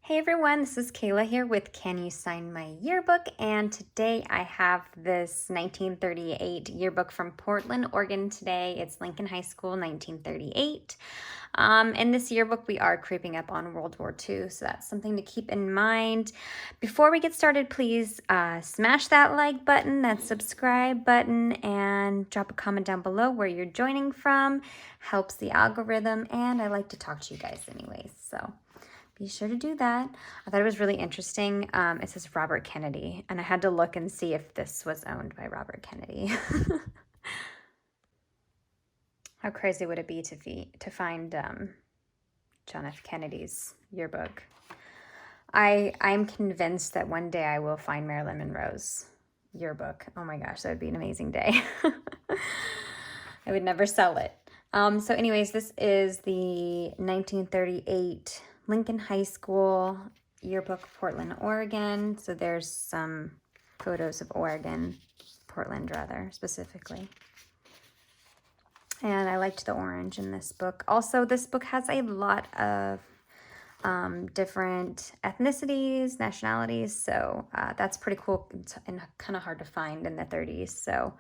Hey everyone, this is Kayla here with Can You Sign My Yearbook? And today I have this 1938 yearbook from Portland, Oregon today. It's Lincoln High School, 1938. In this yearbook, we are creeping up on World War II, so that's something to keep in mind. Before we get started, please smash that like button, that subscribe button, and drop a comment down below where you're joining from. Helps the algorithm, and I like to talk to you guys anyways, so be sure to do that. I thought it was really interesting. It says Robert Kennedy, and I had to look and see if this was owned by Robert Kennedy. How crazy would it be to find John F. Kennedy's yearbook? I'm convinced that one day I will find Marilyn Monroe's yearbook. Oh my gosh, that would be an amazing day. I would never sell it. So anyways, this is the 1938 Lincoln High School yearbook, Portland, Oregon. So there's some photos of Oregon, Portland rather, specifically. And I liked the orange in this book. Also, this book has a lot of different ethnicities, nationalities. So that's pretty cool and kind of hard to find in the 30s. So,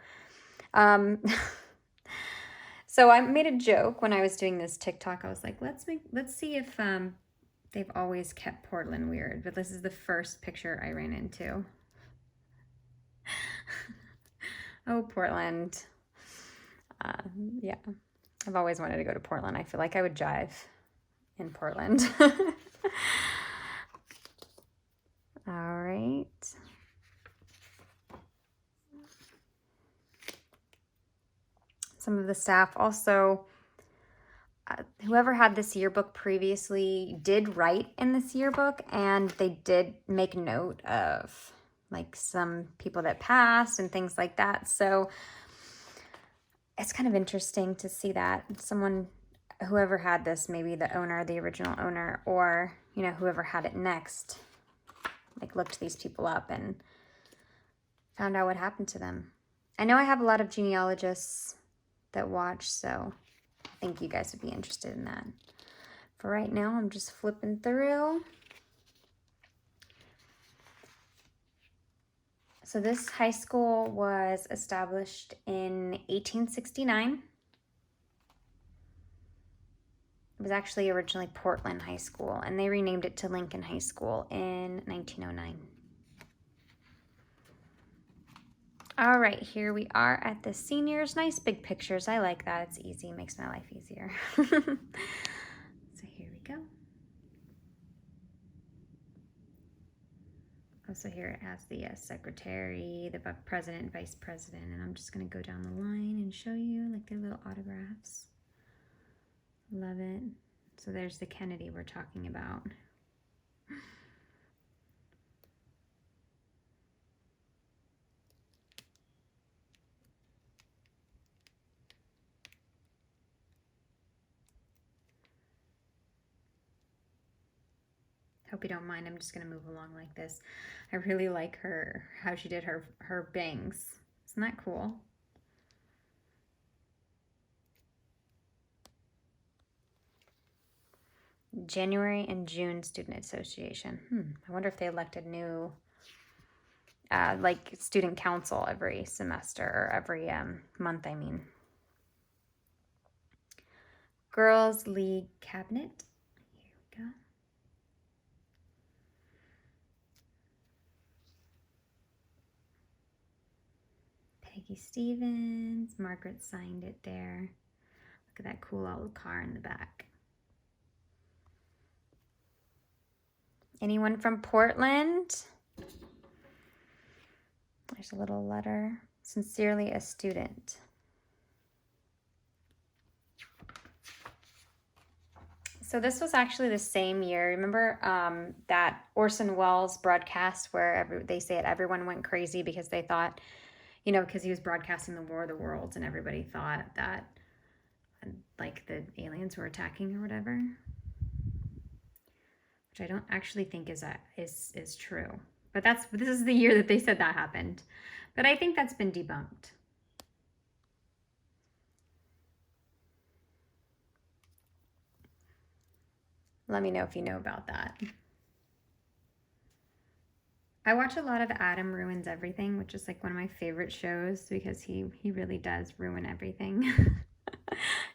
so I made a joke when I was doing this TikTok. I was like, let's see if they've always kept Portland weird. But this is the first picture I ran into. Oh, Portland. Yeah, I've always wanted to go to Portland. I feel like I would jive in Portland. All right. Some of the staff also, whoever had this yearbook previously did write in this yearbook, and they did make note of like some people that passed and things like that. So it's kind of interesting to see that someone, whoever had this, maybe the owner, the original owner, or, you know, whoever had it next, like looked these people up and found out what happened to them. I know I have a lot of genealogists that watch, so I think you guys would be interested in that. For right now, I'm just flipping through. So this high school was established in 1869. It was actually originally Portland High School, and they renamed it to Lincoln High School in 1909. All right, here we are at the seniors. Nice big pictures. I like that. It's easy, makes my life easier. So here we go. Also here it has the secretary, the president, vice president, and I'm just going to go down the line and show you like their little autographs. Love it. So there's the Kennedy we're talking about. Hope you don't mind. I'm just going to move along like this. I really like her, how she did her bangs. Isn't that cool? January and June Student Association. I wonder if they elected new, like student council every semester or every month, I mean. Girls League Cabinet. Here we go. Peggy Stevens. Margaret signed it there. Look at that cool old car in the back. Anyone from Portland? There's a little letter. Sincerely, a student. So this was actually the same year. Remember that Orson Welles broadcast where they say everyone went crazy because they thought, you know, because he was broadcasting the War of the Worlds and everybody thought that like the aliens were attacking or whatever, which I don't actually think is true. But this is the year that they said that happened. But I think that's been debunked. Let me know if you know about that. I watch a lot of Adam Ruins Everything, which is like one of my favorite shows because he really does ruin everything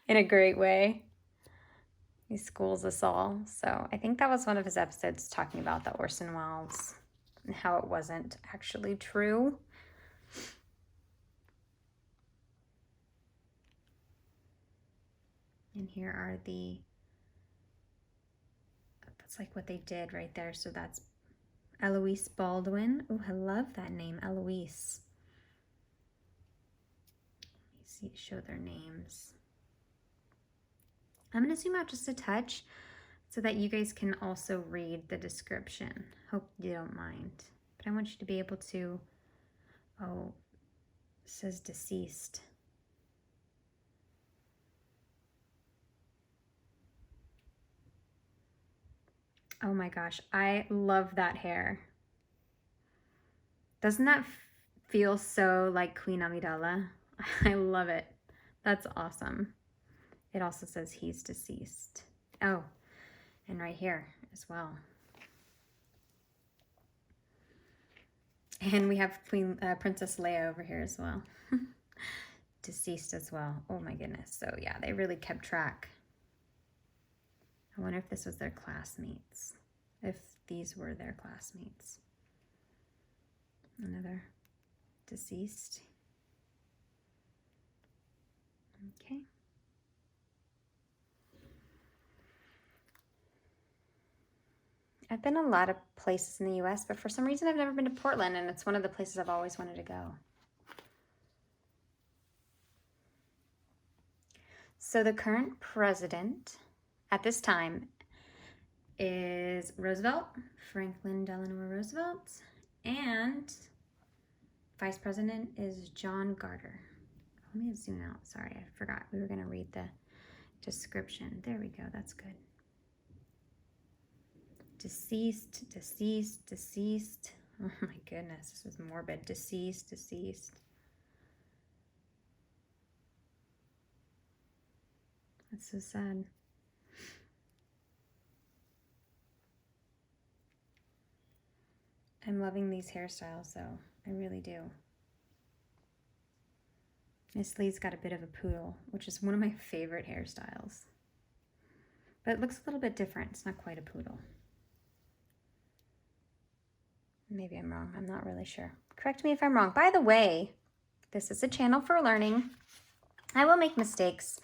in a great way. He schools us all. So I think that was one of his episodes talking about the Orson Welles and how it wasn't actually true. And here are that's like what they did right there. So that's Eloise Baldwin. Oh, I love that name, Eloise. Let me see, show their names. I'm going to zoom out just a touch so that you guys can also read the description. Hope you don't mind. But I want you to be able to, oh, it says deceased. Oh my gosh, I love that hair. Doesn't that feel so like Queen Amidala? I love it. That's awesome. It also says he's deceased. Oh, and right here as well. And we have Princess Leia over here as well. Deceased as well. Oh my goodness. So yeah, they really kept track. I wonder if this was their classmates. If these were their classmates. Another deceased. Okay. I've been a lot of places in the US, but for some reason I've never been to Portland, and it's one of the places I've always wanted to go. So the current president at this time is Roosevelt, Franklin Delano Roosevelt, and Vice President is John Carter. Let me zoom out. Sorry, I forgot. We were going to read the description. There we go. That's good. Deceased, deceased, deceased. Oh my goodness, this is morbid. Deceased, deceased. That's so sad. I'm loving these hairstyles though. I really do. Miss Lee's got a bit of a poodle, which is one of my favorite hairstyles. But it looks a little bit different. It's not quite a poodle. Maybe I'm wrong. I'm not really sure. Correct me if I'm wrong. By the way, this is a channel for learning. I will make mistakes.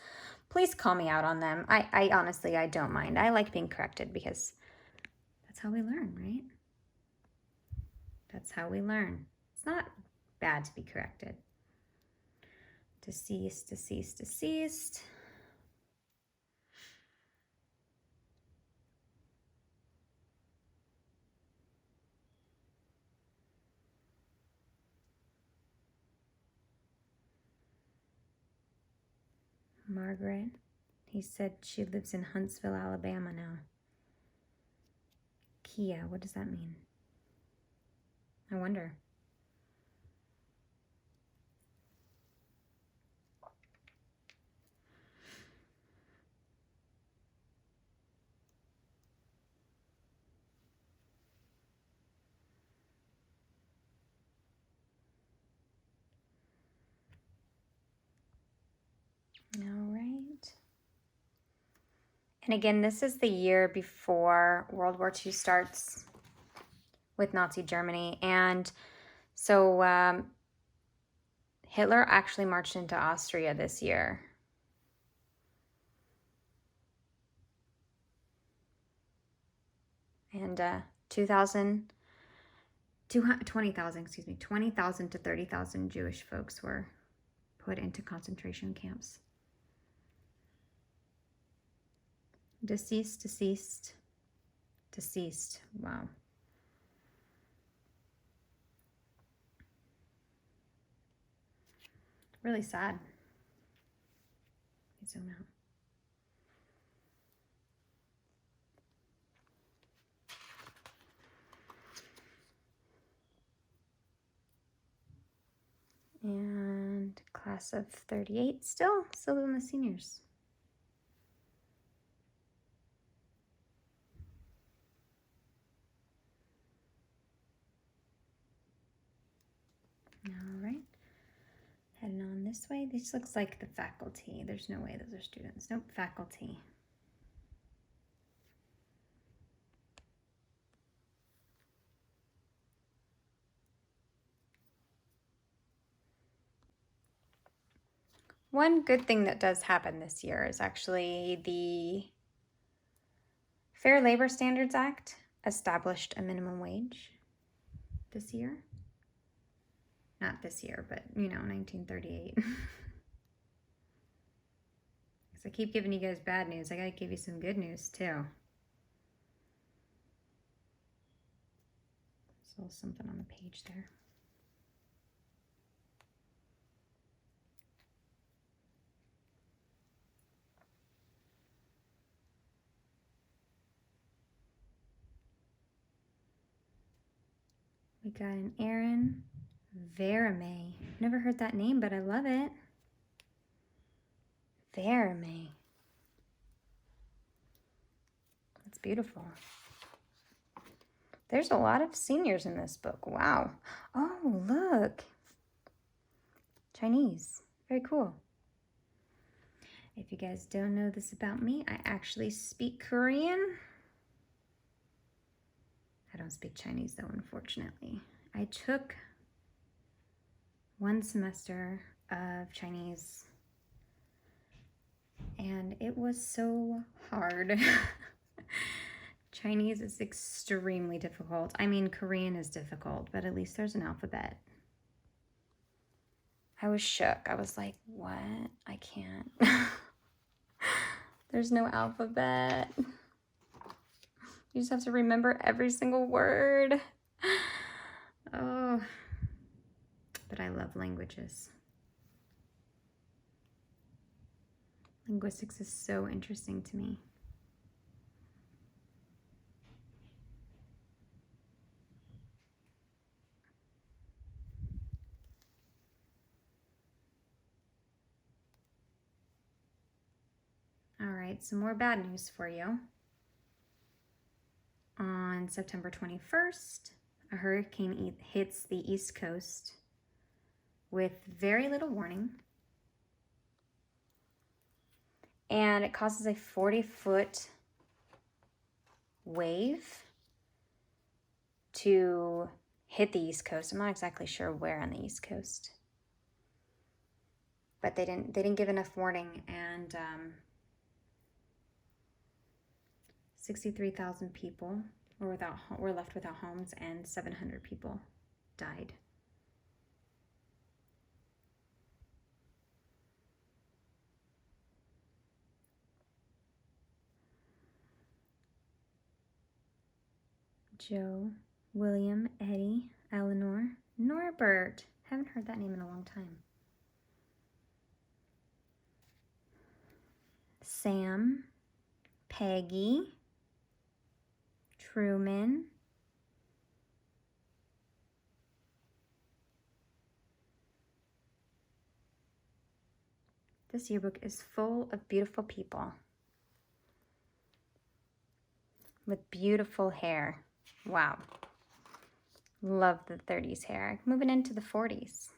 Please call me out on them. I honestly, I don't mind. I like being corrected because that's how we learn, right? That's how we learn. It's not bad to be corrected. Deceased, deceased, deceased. Margaret. He said she lives in Huntsville, Alabama now. Kia, what does that mean? I wonder. All right. And again, this is the year before World War II starts with Nazi Germany. And so Hitler actually marched into Austria this year. And 20,000 to 30,000 Jewish folks were put into concentration camps. Deceased, deceased, deceased. Wow. Really sad. Let me zoom out. And class of 38, still in the seniors. All right. Heading on this way. This looks like the faculty. There's no way those are students. Nope, faculty. One good thing that does happen this year is actually the Fair Labor Standards Act established a minimum wage this year. Not this year, but 1938. Because I keep giving you guys bad news. I gotta give you some good news too. So something on the page there. We got an Aaron Verame. Never heard that name, but I love it. Verame. That's beautiful. There's a lot of seniors in this book. Wow. Oh, look. Chinese. Very cool. If you guys don't know this about me, I actually speak Korean. I don't speak Chinese though, unfortunately. I took one semester of Chinese and it was so hard. Chinese is extremely difficult. I mean, Korean is difficult, but at least there's an alphabet. I was shook. I was like, what? I can't. There's no alphabet. You just have to remember every single word. Oh, but I love languages. Linguistics is so interesting to me. All right, some more bad news for you. On September 21st, a hurricane hits the East Coast with very little warning. And it causes a 40-foot wave to hit the East Coast. I'm not exactly sure where on the East Coast. But they didn't give enough warning, and 63,000 people were left without homes, and 700 people died. Joe, William, Eddie, Eleanor, Norbert. Haven't heard that name in a long time. Sam, Peggy, Truman, this yearbook is full of beautiful people with beautiful hair. Wow. Love the 30s hair. Moving into the 40s.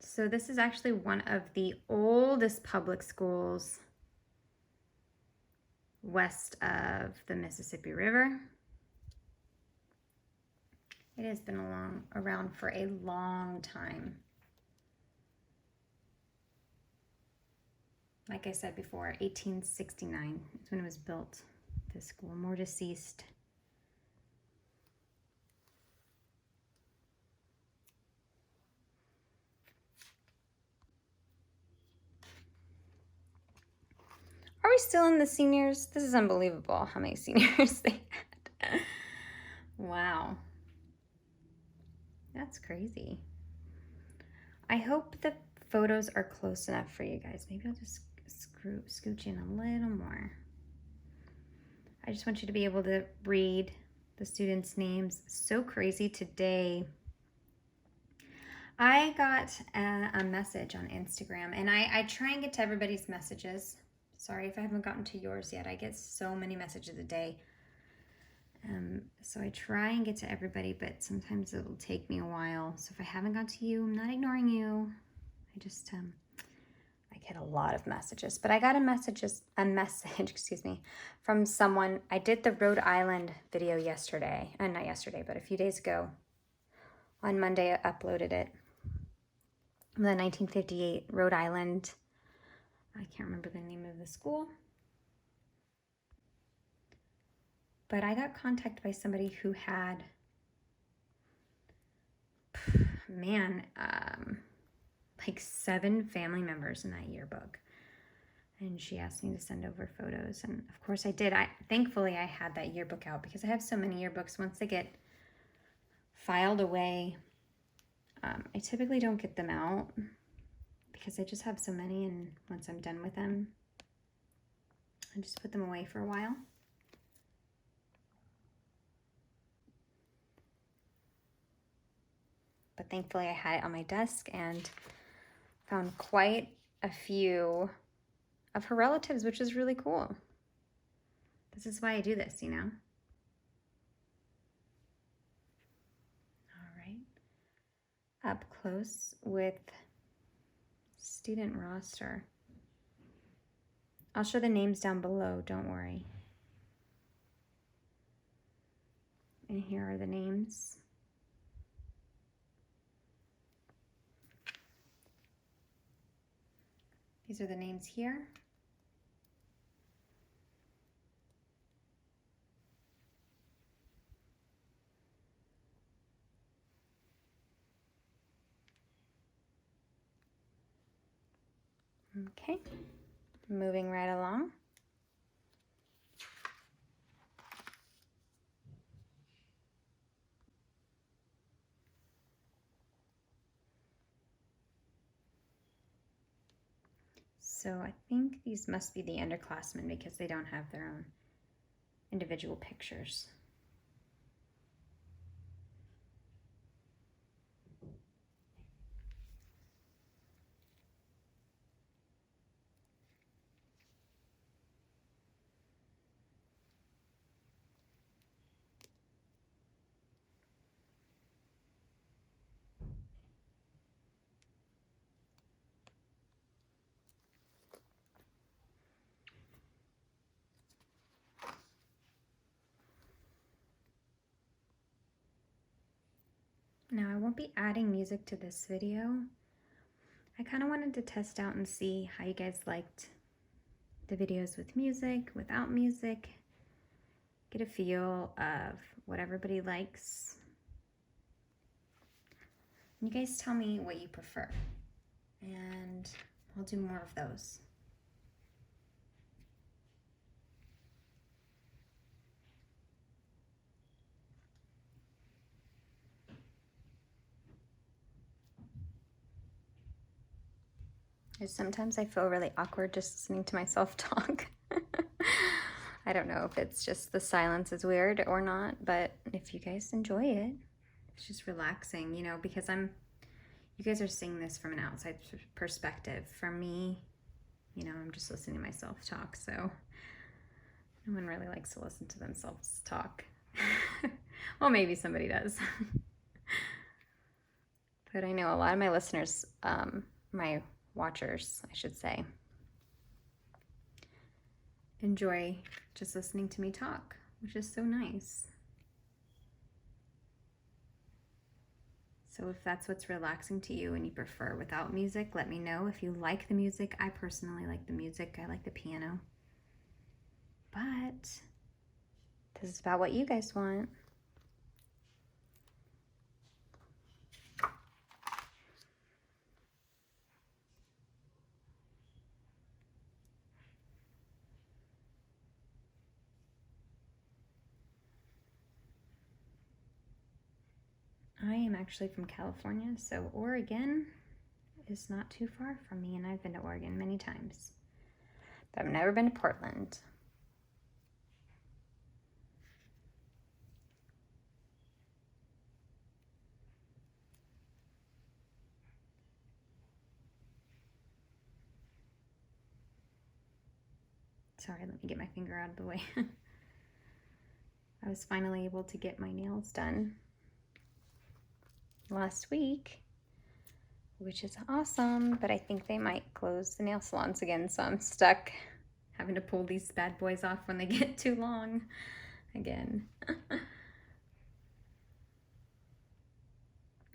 So this is actually one of the oldest public schools west of the Mississippi River. It has been around for a long time. Like I said before, 1869 is when it was built, this school. More deceased. Are we still in the seniors? This is unbelievable how many seniors they had. Wow. That's crazy. I hope the photos are close enough for you guys. Maybe I'll just scooch in a little more. I just want you to be able to read the students' names. So crazy today. I got a message on Instagram, and I try and get to everybody's messages. Sorry if I haven't gotten to yours yet. I get so many messages a day. So I try and get to everybody, but sometimes it'll take me a while. So if I haven't got to you, I'm not ignoring you. I just, I get a lot of messages. But I got a message, excuse me, from someone. I did the Rhode Island video yesterday, not yesterday, but a few days ago. On Monday, I uploaded it. The 1958 Rhode Island, I can't remember the name of the school. But I got contacted by somebody who had, man, like 7 family members in that yearbook. And she asked me to send over photos. And of course I did. Thankfully, I had that yearbook out because I have so many yearbooks. Once they get filed away, I typically don't get them out because I just have so many. And once I'm done with them, I just put them away for a while. But thankfully I had it on my desk and found quite a few of her relatives, which is really cool. This is why I do this, you know? All right. Up close with student roster. I'll show the names down below, don't worry. And here are the names. These are the names here. Okay, moving right along. So I think these must be the underclassmen because they don't have their own individual pictures. Now I won't be adding music to this video. I kind of wanted to test out and see how you guys liked the videos with music, without music, get a feel of what everybody likes. And you guys tell me what you prefer, and I'll do more of those. Sometimes I feel really awkward just listening to myself talk. I don't know if it's just the silence is weird or not, but if you guys enjoy it, it's just relaxing, you know, because you guys are seeing this from an outside perspective. For me, you know, I'm just listening to myself talk, so no one really likes to listen to themselves talk. Well, maybe somebody does. But I know a lot of my listeners, my watchers, I should say, enjoy just listening to me talk, which is so nice. So if that's what's relaxing to you and you prefer without music, let me know. If you like the music, I personally like the music. I like the piano. But this is about what you guys want. I am actually from California, so Oregon is not too far from me, and I've been to Oregon many times, but I've never been to Portland. Sorry, let me get my finger out of the way. I was finally able to get my nails done last week, which is awesome, but I think they might close the nail salons again, so I'm stuck having to pull these bad boys off when they get too long again.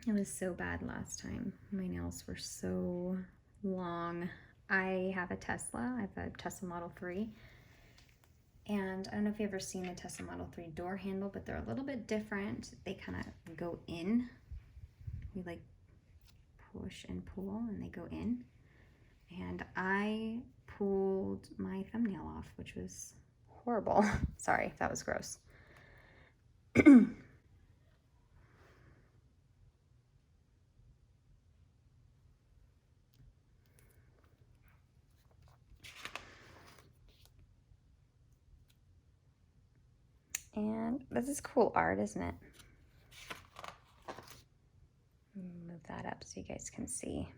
It was so bad last time. My nails were so long. I have a Tesla. I have a Tesla Model 3. And I don't know if you've ever seen a Tesla Model 3 door handle, but they're a little bit different. They kind of go in. You like push and pull and they go in. And I pulled my thumbnail off, which was horrible. Sorry, that was gross. And this is cool art, isn't it? Move that up so you guys can see.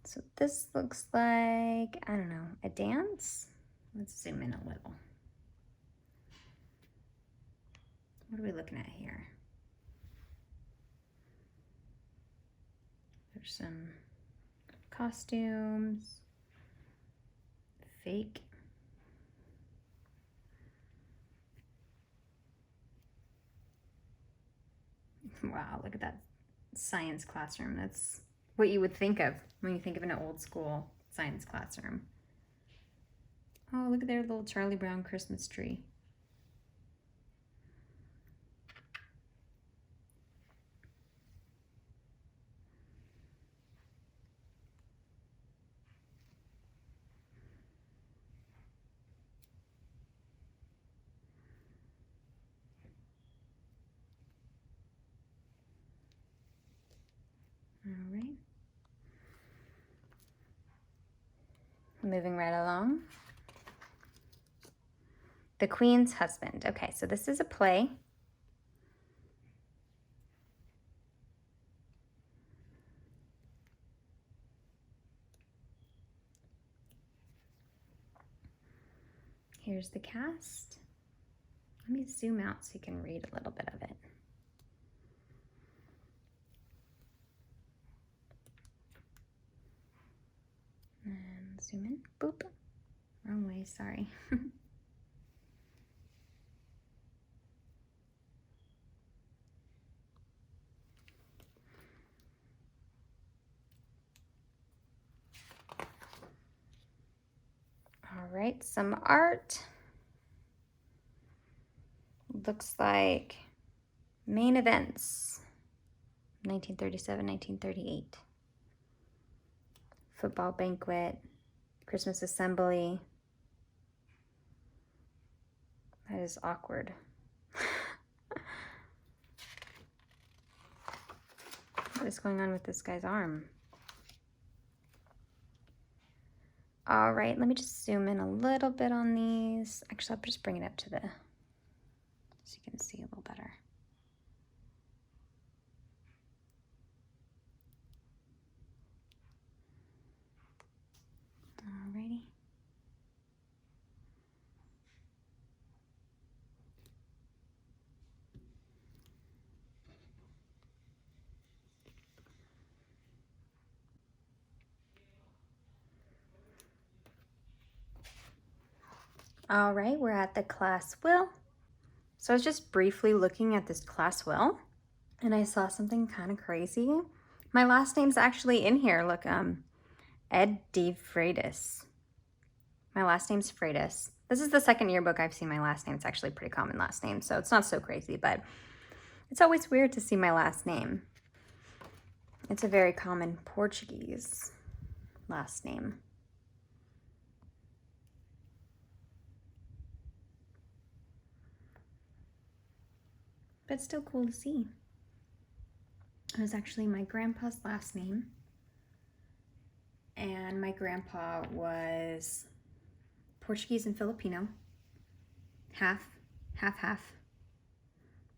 So this looks like, I don't know, a dance? Let's zoom in a little. What are we looking at here? There's some costumes, fake. Wow, look at that science classroom. That's what you would think of when you think of an old school science classroom. Oh, look at their little Charlie Brown Christmas tree. All right. Moving right along. The Queen's Husband. Okay, so this is a play. Here's the cast. Let me zoom out so you can read a little bit of it. And zoom in. Boop. Wrong way, sorry. All right, some art. Looks like main events, 1937, 1938. Football banquet, Christmas assembly. That is awkward. What is going on with this guy's arm? All right, let me just zoom in a little bit on these. Actually, I'll just bring it up to the, so you can see a little better. Alrighty. All right, we're at the class will. So I was just briefly looking at this class will, and I saw something kind of crazy. My last name's actually in here. Look, Ed D. Freitas. My last name's Freitas. This is the second yearbook I've seen my last name. It's actually a pretty common last name, so it's not so crazy, but it's always weird to see my last name. It's a very common Portuguese last name. But it's still cool to see. It was actually my grandpa's last name. And my grandpa was Portuguese and Filipino. Half. But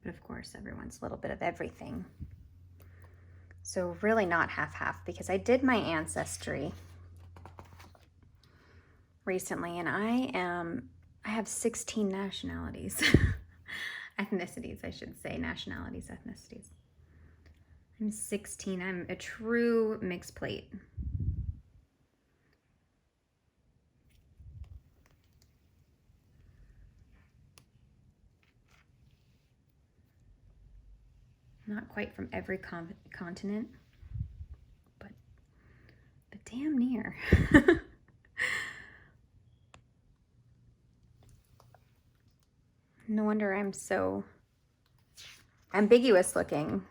of course, everyone's a little bit of everything. So really not half, because I did my ancestry recently, and I have 16 nationalities. Ethnicities, I should say. Nationalities, ethnicities. I'm 16. I'm a true mixed plate. Not quite from every continent, but damn near. No wonder I'm so ambiguous looking.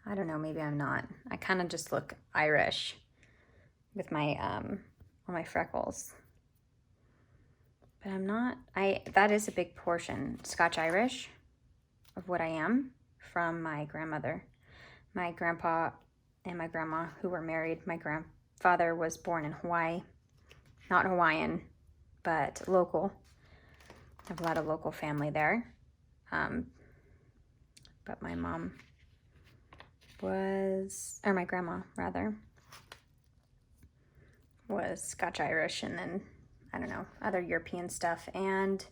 I don't know, maybe I'm not. I kind of just look Irish with my all my freckles. But I'm not. That is a big portion Scotch Irish of what I am from my grandmother. My grandpa and my grandma, who were married, my grandfather was born in Hawaii. Not Hawaiian, but local. I have a lot of local family there. But my mom was, or my grandma rather, was Scotch Irish, and then, I don't know, other European stuff. And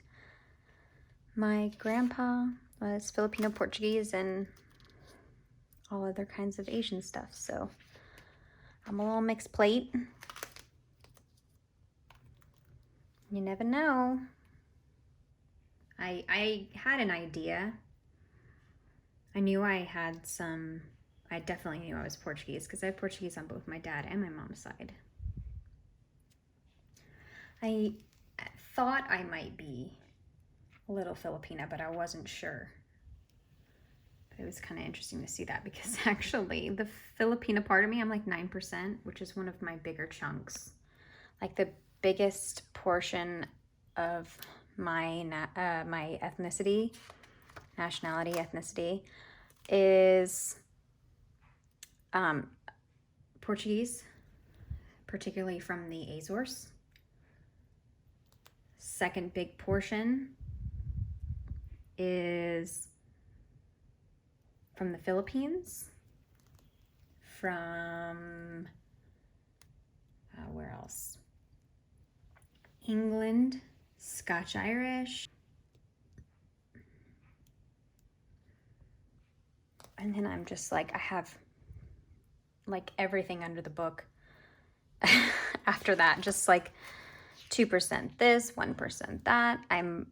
my grandpa was Filipino Portuguese and all other kinds of Asian stuff. So I'm a little mixed plate. You never know. I had an idea. I knew I had some, I definitely knew I was Portuguese because I have Portuguese on both my dad and my mom's side. I thought I might be a little Filipina, but I wasn't sure. But it was kind of interesting to see that because actually the Filipina part of me, I'm like 9%, which is one of my bigger chunks. Like the biggest portion of my my ethnicity, nationality, ethnicity is Portuguese, particularly from the Azores. Second big portion is from the Philippines, from where else? England, Scotch Irish, and then I'm just like, I have like everything under the book after that, just like 2% this, 1% that. I'm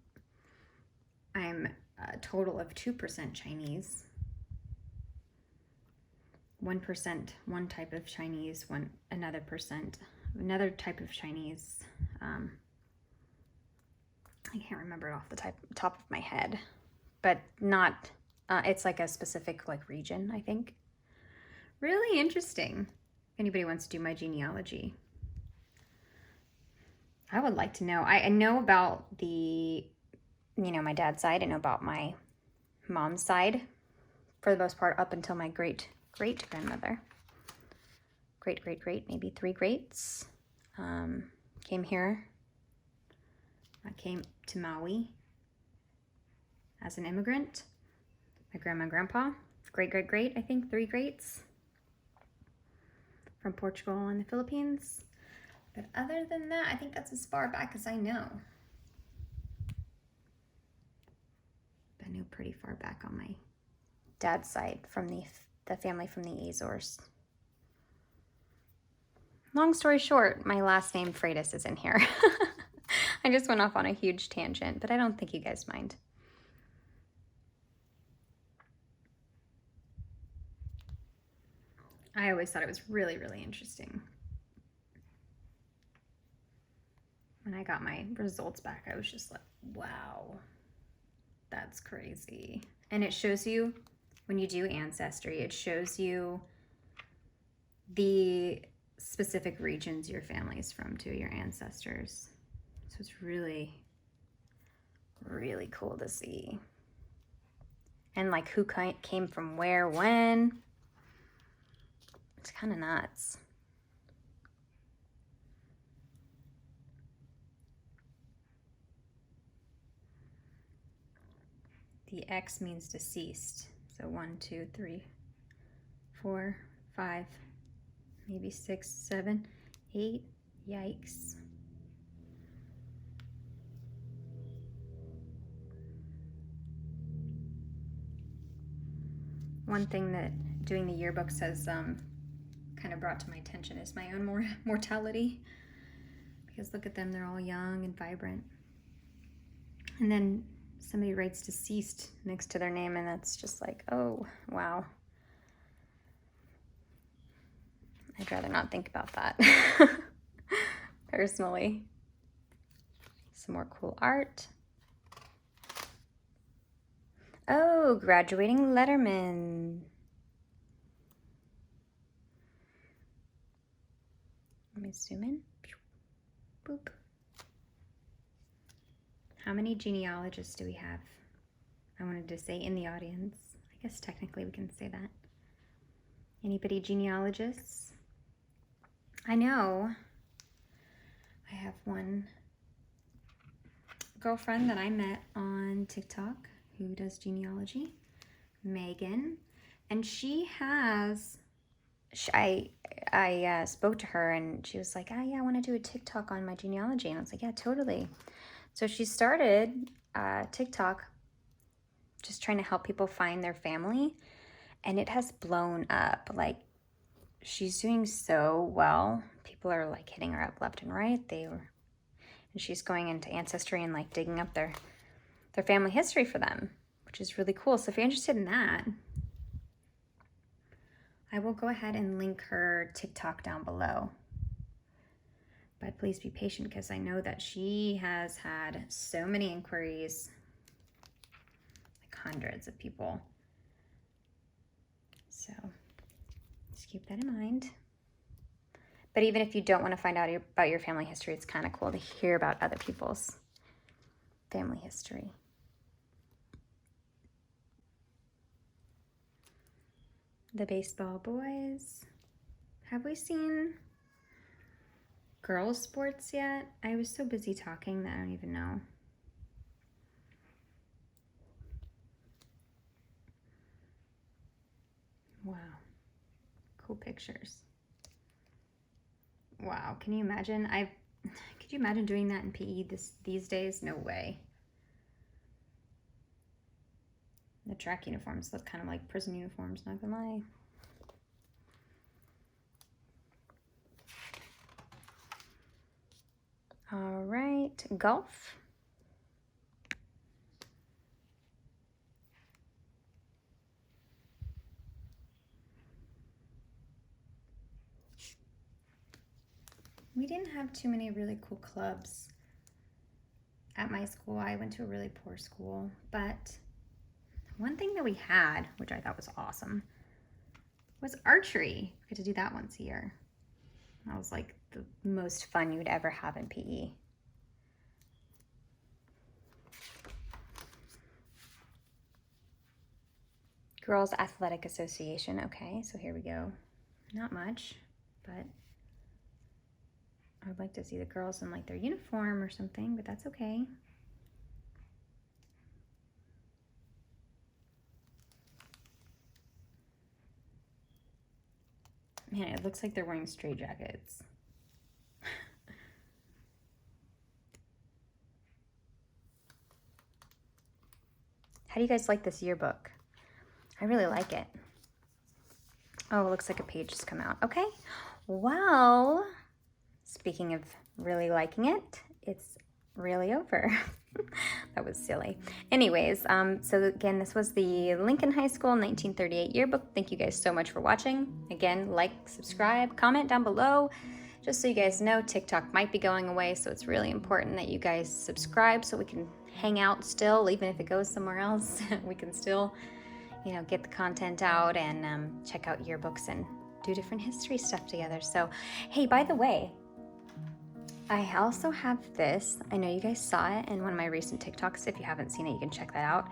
a total of 2% Chinese, 1% one type of Chinese, another type of Chinese. I can't remember it off the top of my head, but not. It's like a specific like region, I think. Really interesting. If anybody wants to do my genealogy, I would like to know. I know about the, my dad's side. I know about my mom's side, for the most part, up until my great-great-grandmother. Great, maybe 3 greats. Came here. I came to Maui as an immigrant. My grandma and grandpa, great, I think 3 greats from Portugal and the Philippines. But other than that, I think that's as far back as I know. I know pretty far back on my dad's side from the family from the Azores. Long story short, my last name Freitas is in here. I just went off on a huge tangent, but I don't think you guys mind. I always thought it was really, really interesting. When I got my results back, I was just like, wow, that's crazy. And it shows you, when you do Ancestry, it shows you the specific regions your family's from too, your ancestors. So it's really, really cool to see. And like who came from where, when. It's kind of nuts. The X means deceased. So 1, 2, 3, 4, 5, maybe 6, 7, 8. Yikes. one thing that doing the yearbooks has kind of brought to my attention is my own mortality. Because look at them, they're all young and vibrant. And then somebody writes deceased next to their name, and that's just like, oh, wow. I'd rather not think about that, personally. Some more cool art. Oh, graduating letterman. Let me zoom in. Boop. How many genealogists do we have? I wanted to say in the audience. I guess technically we can say that. Anybody genealogists? I know I have one girlfriend that I met on TikTok who does genealogy, Megan, and she has, I spoke to her and she was like, oh yeah, I want to do a TikTok on my genealogy. And I was like, yeah, totally. So she started TikTok just trying to help people find their family, and it has blown up. Like, she's doing so well. People are like hitting her up left and right. And she's going into Ancestry and like digging up their family history for them, which is really cool. So if you're interested in that, I will go ahead and link her TikTok down below. But please be patient, because I know that she has had so many inquiries, like hundreds of people. So just keep that in mind. But even if you don't want to find out about your family history, it's kind of cool to hear about other people's family history. The baseball boys. Have we seen girls' sports yet? I was so busy talking that I don't even know. Wow. Cool pictures. Wow, can you imagine? Could you imagine doing that in PE these days? No way. The track uniforms look kind of like prison uniforms, not gonna lie. All right, golf. We didn't have too many really cool clubs at my school. I went to a really poor school, but one thing that we had, which I thought was awesome, was archery. We get to do that once a year. That was like the most fun you would ever have in PE. Girls Athletic Association. Okay, so here we go. Not much, but I would like to see the girls in like their uniform or something, but that's okay. Man, it looks like they're wearing straitjackets. How do you guys like this yearbook? I really like it. Oh, it looks like a page has come out. Okay, well, speaking of really liking it, it's really over. That was silly. Anyways, so again, this was the Lincoln High School 1938 yearbook. Thank you guys so much for watching. Again, like, subscribe, comment down below. Just so you guys know, TikTok might be going away, so it's really important that you guys subscribe so we can hang out still, even if it goes somewhere else. We can still, you know, get the content out and check out yearbooks and do different history stuff together. So, hey, by the way, I also have this. I know you guys saw it in one of my recent TikToks. If you haven't seen it, you can check that out.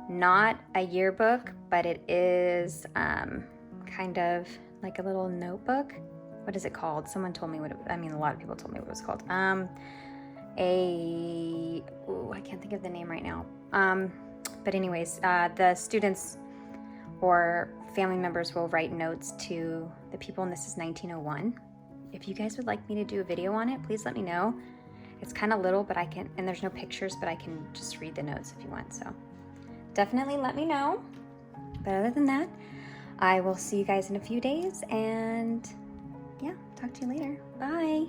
Not a yearbook, but it is kind of like a little notebook. What is it called? Someone told me what a lot of people told me what it was called. I can't think of the name right now. But anyways, the students or family members will write notes to the people, and this is 1901. If you guys would like me to do a video on it, please let me know. It's kind of little, but I can, and there's no pictures, but I can just read the notes if you want. So definitely let me know. But other than that, I will see you guys in a few days, and yeah, talk to you later. Bye.